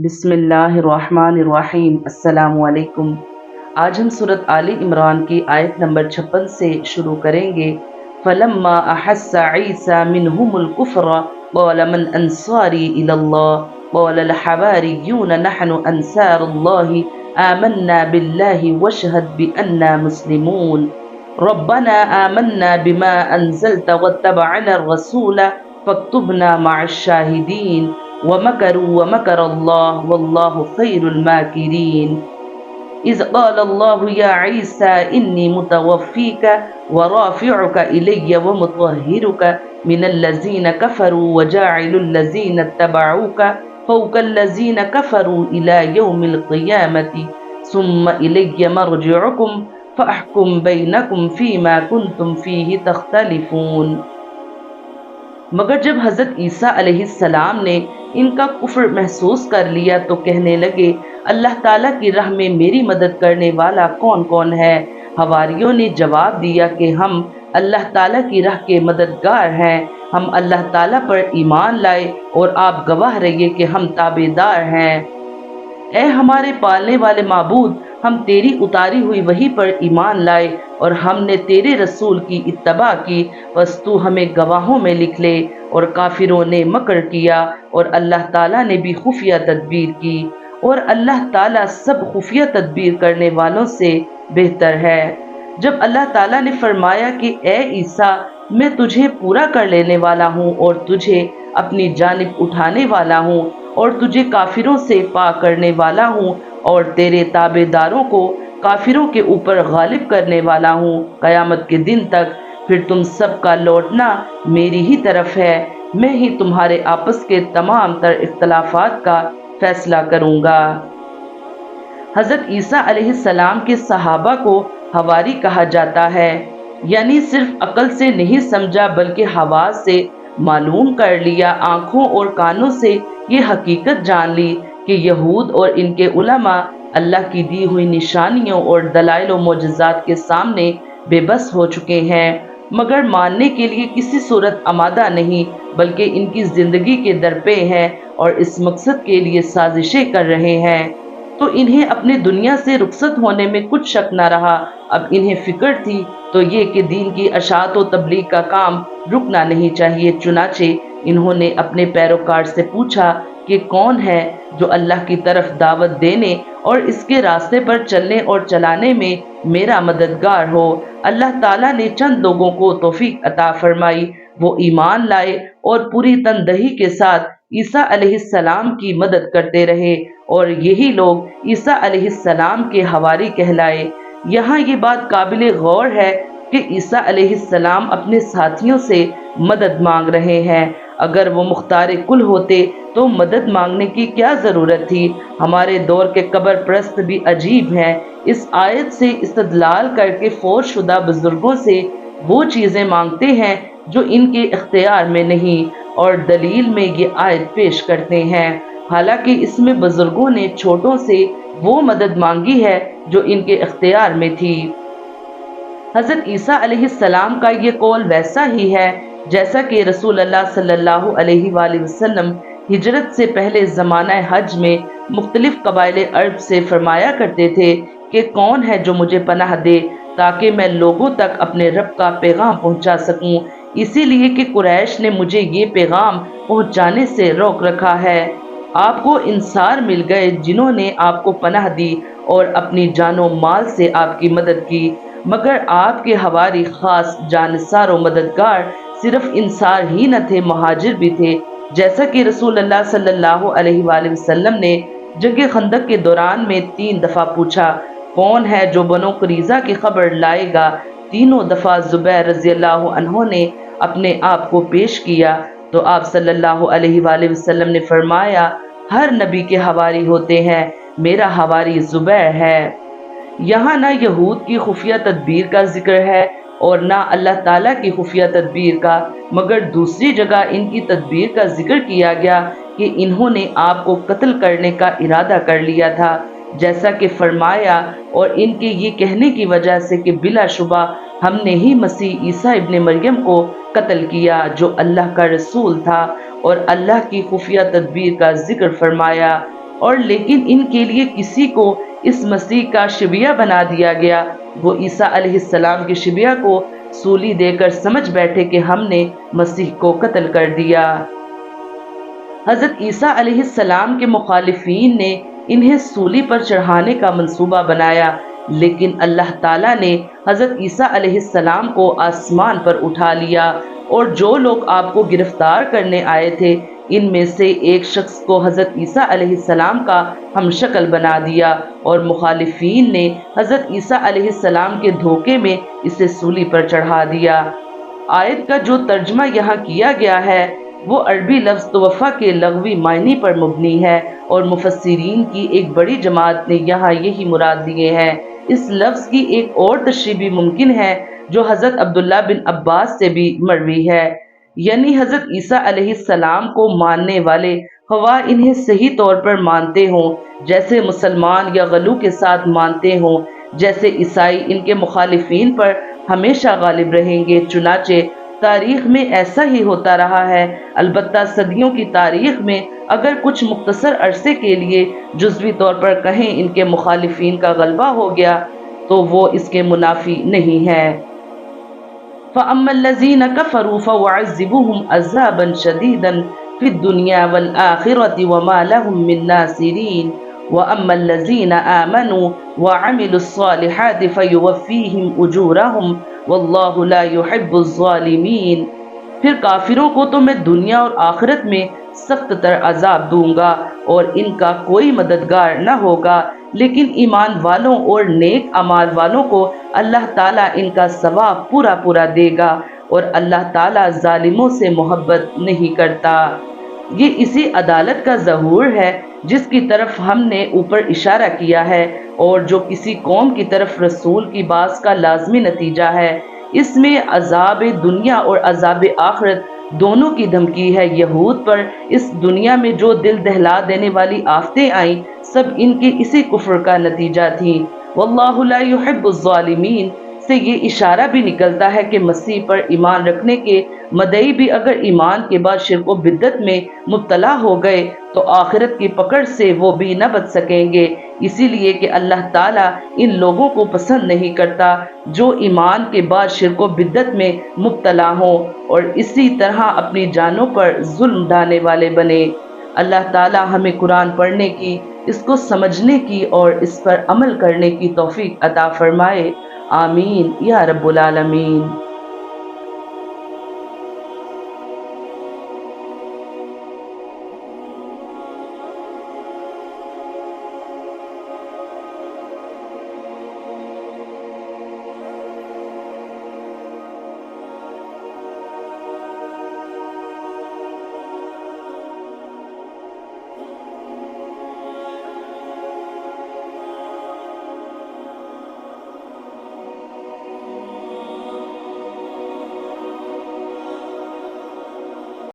بسم اللہ الرحمن الرحیم۔ السلام علیکم۔ آج ہم سورۃ آل عمران کی آیت نمبر 56 سے شروع کریں گے۔ فَلَمَّا أَحَسَّ عِيسَىٰ مِنْهُمُ الْكُفْرَ قَالَ مَنْ أَنصَارِي إِلَى اللَّهِ قَالَ الْحَوَارِيُّونَ نَحْنُ أَنصَارُ اللَّهِ آمَنَّا بِاللَّهِ وَاشْهَدْ بِأَنَّا مُسْلِمُونَ رَبَّنَا آمَنَّا بِمَا أَنزَلْتَ وَاتَّبَعْنَا الرَّسُولَ فَاكْتُبْنَا مَعَ الشَّاهِدِينَ وَمَكَرُوا وَمَكَرَ اللَّهُ وَاللَّهُ خَيْرُ الْمَاكِرِينَ إِذْ قَالَ اللَّهُ يَا عِيسَىٰ إِنِّي مُتَوَفِّيكَ وَرَافِعُكَ إِلَيَّ وَمُطَهِّرُكَ مِنَ الَّذِينَ كَفَرُوا وَجَاعِلُ الَّذِينَ اتَّبَعُوكَ فَوْقَ الَّذِينَ كَفَرُوا إِلَىٰ يَوْمِ الْقِيَامَةِ ثُمَّ إِلَيَّ مَرْجِعُكُمْ فَأَحْكُمُ بَيْنَكُمْ فِيمَا كُنتُمْ فِيهِ تَخْتَلِفُونَ۔ مگر جب حضرت عیسیٰ علیہ السلام نے ان کا کفر محسوس کر لیا تو کہنے لگے، اللہ تعالیٰ کی راہ میں میری مدد کرنے والا کون کون ہے؟ حواریوں نے جواب دیا کہ ہم اللہ تعالیٰ کی راہ کے مددگار ہیں، ہم اللہ تعالیٰ پر ایمان لائے اور آپ گواہ رہیے کہ ہم تابع دار ہیں۔ اے ہمارے پالنے والے معبود، ہم تیری اتاری ہوئی وحی پر ایمان لائے اور ہم نے تیرے رسول کی اتباع کی، بس تو ہمیں گواہوں میں لکھ لے۔ اور کافروں نے مکر کیا اور اللہ تعالیٰ نے بھی خفیہ تدبیر کی، اور اللہ تعالیٰ سب خفیہ تدبیر کرنے والوں سے بہتر ہے۔ جب اللہ تعالیٰ نے فرمایا کہ اے عیسیٰ، میں تجھے پورا کر لینے والا ہوں اور تجھے اپنی جانب اٹھانے والا ہوں اور تجھے کافروں سے پاک کرنے والا ہوں اور تیرے تابع داروں کو کافروں کے اوپر غالب کرنے والا ہوں قیامت کے دن تک، پھر تم سب کا لوٹنا میری ہی طرف ہے، میں ہی تمہارے آپس کے تمام تر اختلافات کا فیصلہ کروں گا۔ حضرت عیسیٰ علیہ السلام کے صحابہ کو حواری کہا جاتا ہے، یعنی صرف عقل سے نہیں سمجھا بلکہ حواس سے معلوم کر لیا، آنکھوں اور کانوں سے یہ حقیقت جان لی کہ یہود اور ان کے علماء اللہ کی دی ہوئی نشانیوں اور دلائل و معجزات کے سامنے بے بس ہو چکے ہیں، مگر ماننے کے لیے کسی صورت آمادہ نہیں، بلکہ ان کی زندگی کے درپے ہیں اور اس مقصد کے لیے سازشیں کر رہے ہیں۔ تو انہیں اپنے دنیا سے رخصت ہونے میں کچھ شک نہ رہا، اب انہیں فکر تھی تو یہ کہ دین کی اشاعت و تبلیغ کا کام رکنا نہیں چاہیے، چنانچہ انہوں نے اپنے پیروکار سے پوچھا کہ کون ہے جو اللہ کی طرف دعوت دینے اور اس کے راستے پر چلنے اور چلانے میں میرا مددگار ہو۔ اللہ تعالیٰ نے چند لوگوں کو توفیق عطا فرمائی، وہ ایمان لائے اور پوری تندہی کے ساتھ عیسیٰ علیہ السلام کی مدد کرتے رہے، اور یہی لوگ عیسیٰ علیہ السلام کے حواری کہلائے۔ یہاں یہ بات قابل غور ہے کہ عیسیٰ علیہ السلام اپنے ساتھیوں سے مدد مانگ رہے ہیں، اگر وہ مختار کل ہوتے تو مدد مانگنے کی کیا ضرورت تھی؟ ہمارے دور کے قبر پرست بھی عجیب ہیں، اس آیت سے استدلال کر کے فوت شدہ بزرگوں سے وہ چیزیں مانگتے ہیں جو ان کے اختیار میں نہیں، اور دلیل میں یہ آیت پیش کرتے ہیں، حالانکہ اس میں بزرگوں نے چھوٹوں سے وہ مدد مانگی ہے جو ان کے اختیار میں تھی۔ حضرت عیسیٰ علیہ السلام کا یہ قول ویسا ہی ہے جیسا کہ رسول اللہ صلی اللہ علیہ وآلہ وسلم ہجرت سے پہلے زمانہ حج میں مختلف قبائل عرب سے فرمایا کرتے تھے کہ کون ہے جو مجھے پناہ دے تاکہ میں لوگوں تک اپنے رب کا پیغام پہنچا سکوں، اسی لیے کہ قریش نے مجھے یہ پیغام پہنچانے سے روک رکھا ہے۔ آپ کو انصار مل گئے جنہوں نے آپ کو پناہ دی اور اپنی جان و مال سے آپ کی مدد کی، مگر آپ کے حواری خاص جانصار و مددگار صرف انصار ہی نہ تھے، مہاجر بھی تھے، جیسا کہ رسول اللہ صلی اللہ علیہ وآلہ وسلم نے جنگ خندق کے دوران میں 3 دفعہ پوچھا، کون ہے جو بنو قریظہ کی خبر لائے گا؟ تینوں دفعہ زبیر رضی اللہ عنہ نے اپنے آپ کو پیش کیا تو آپ صلی اللہ علیہ وآلہ وسلم نے فرمایا، ہر نبی کے حواری ہوتے ہیں، میرا حواری زبیر ہے۔ یہاں نہ یہود کی خفیہ تدبیر کا ذکر ہے اور نہ اللہ تعالیٰ کی خفیہ تدبیر کا، مگر دوسری جگہ ان کی تدبیر کا ذکر کیا گیا کہ انہوں نے آپ کو قتل کرنے کا ارادہ کر لیا تھا، جیسا کہ فرمایا، اور ان کے یہ کہنے کی وجہ سے کہ بلا شبہ ہم نے ہی مسیح عیسیٰ ابن مریم کو قتل کیا جو اللہ کا رسول تھا، اور اللہ کی خفیہ تدبیر کا ذکر فرمایا اور لیکن ان کے لیے کسی کو اس مسیح کا شبیہ بنا دیا گیا۔ وہ عیسیٰ علیہ السلام کے شبیہ کو سولی دے کر سمجھ بیٹھے کہ ہم نے مسیح کو قتل کر دیا۔ حضرت عیسیٰ علیہ السلام کے مخالفین نے انہیں سولی پر چڑھانے کا منصوبہ بنایا، لیکن اللہ تعالیٰ نے حضرت عیسیٰ علیہ السلام کو آسمان پر اٹھا لیا، اور جو لوگ آپ کو گرفتار کرنے آئے تھے ان میں سے ایک شخص کو حضرت عیسیٰ علیہ السلام کا ہم شکل بنا دیا، اور مخالفین نے حضرت عیسیٰ علیہ السلام کے دھوکے میں اسے سولی پر چڑھا دیا۔ آیت کا جو ترجمہ یہاں کیا گیا ہے وہ عربی لفظ توفیٰ کے لغوی معنی پر مبنی ہے، اور مفسرین کی ایک بڑی جماعت نے یہاں یہی مراد لیے ہیں۔ اس لفظ کی ایک اور تشریح بھی ممکن ہے جو حضرت عبداللہ بن عباس سے بھی مروی ہے، یعنی حضرت عیسیٰ علیہ السلام کو ماننے والے خواہ انہیں صحیح طور پر مانتے ہوں جیسے مسلمان یا غلو کے ساتھ مانتے ہوں جیسے عیسائی، ان کے مخالفین پر ہمیشہ غالب رہیں گے۔ چنانچہ تاریخ میں ایسا ہی ہوتا رہا ہے، البتہ صدیوں کی تاریخ میں اگر کچھ مختصر عرصے کے لیے جزوی طور پر کہیں ان کے مخالفین کا غلبہ ہو گیا تو وہ اس کے منافی نہیں ہے۔ فَأَمَّا الَّذِينَ كَفَرُوا فَأُعَذِّبُهُمْ عَذَابًا شَدِيدًا فِي الدُّنْيَا وَالْآخِرَةِ وَمَا لَهُم مِّن نَّاصِرِينَ وَأَمَّا الَّذِينَ آمَنُوا وَعَمِلُوا الصَّالِحَاتِ فَيُوَفِّيهِمْ أُجُورَهُمْ وَاللَّهُ لَا يُحِبُّ الظَّالِمِينَ۔ پھر کافروں کو تو میں دنیا اور آخرت میں سخت تر عذاب دوں گا اور ان کا کوئی مددگار نہ ہوگا، لیکن ایمان والوں اور نیک اعمال والوں کو اللہ تعالیٰ ان کا ثواب پورا پورا دے گا، اور اللہ تعالیٰ ظالموں سے محبت نہیں کرتا۔ یہ اسی عدالت کا ظہور ہے جس کی طرف ہم نے اوپر اشارہ کیا ہے، اور جو کسی قوم کی طرف رسول کی باعث کا لازمی نتیجہ ہے۔ اس میں عذاب دنیا اور عذاب آخرت دونوں کی دھمکی ہے۔ یہود پر اس دنیا میں جو دل دہلا دینے والی آفتیں آئیں سب ان کے اسی کفر کا نتیجہ تھیں۔ واللہ لا يحب الظالمین سے یہ اشارہ بھی نکلتا ہے کہ مسیح پر ایمان رکھنے کے مدعی بھی اگر ایمان کے بعد شرک و بدعت میں مبتلا ہو گئے تو آخرت کی پکڑ سے وہ بھی نہ بچ سکیں گے، اسی لیے کہ اللہ تعالیٰ ان لوگوں کو پسند نہیں کرتا جو ایمان کے بعد شرک و بدعت میں مبتلا ہوں اور اسی طرح اپنی جانوں پر ظلم ڈھانے والے بنے۔ اللہ تعالیٰ ہمیں قرآن پڑھنے کی، اس کو سمجھنے کی اور اس پر عمل کرنے کی توفیق عطا فرمائے۔ آمین یا رب العالمین۔